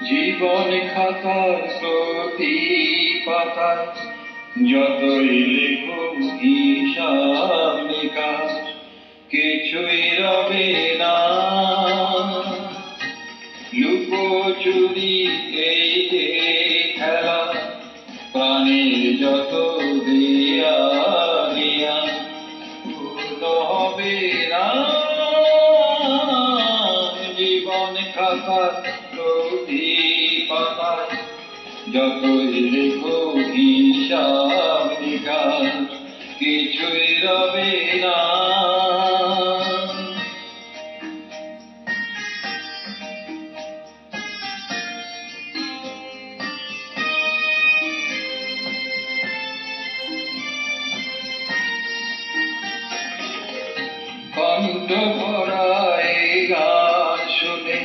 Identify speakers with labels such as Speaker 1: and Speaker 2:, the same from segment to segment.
Speaker 1: জীবন খাতার প্রতি পাতায় যতই লেখো হিসাব নিকাশ কিছুই রবে না। লুকোচুরি এই যে খেলা, প্রাণের যত দেয়া নেয়া পূর্ণ হবে না। জীবন খাতার প্রতি পাতায় যতই লেখো হিসাব নিকাশ কিছুই রবে না। কণ্ঠ ভরা এই গান শুনে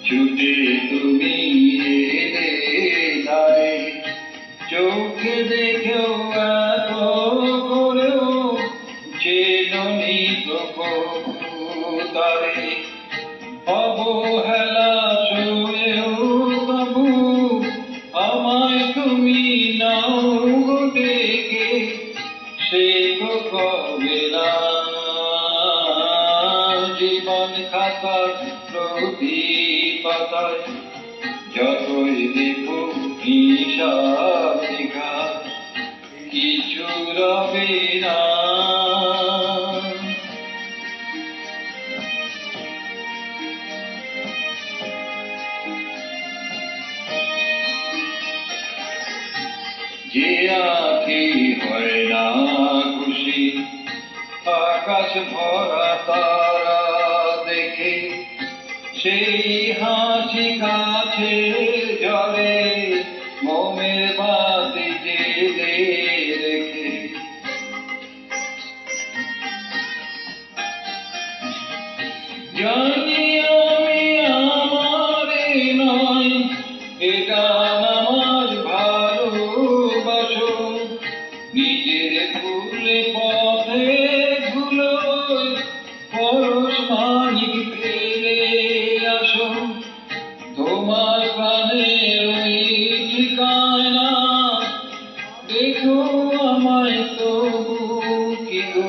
Speaker 1: ছুটে তুমি এলে ধারে, চোখে দেখেও এত করেও চেননি তো তারে। অবহেলা সয়েও তবু আমায় তুমি নাও ডেকে, সে তো কবে না। জীবন খাতার প্রতি পাতায় যতই দেখো হিসাব নিকাশ কিছু রবে না। যে আঁখি হয় না খুশি আকাশ ভরা তারা দেখে, সেই হাসি কাছে জলে মোমের বাতি জেলে রেখে। জানি আমি আমারে নয় এটা আমার ভালোবাসো, নিজের ভুলে পথে ধুলো পরশ মানিক ফেলে আসো। তোমার প্রাণের ওই ঠিকানা দেখো আমায় তবু কি গো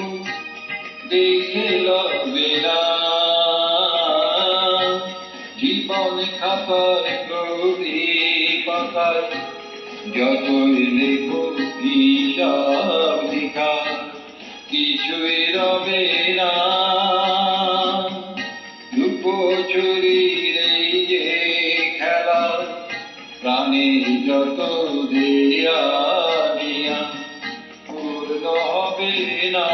Speaker 1: দেখে লবে না। জীবন খাতার প্রতি পাতায় যতই লেখো হিসাব নিকাশ কিছুই রবে না। লুকোচুরির এই যে খেলা, প্রাণের যত দেয়া নেয়া পূর্ণ হবে না।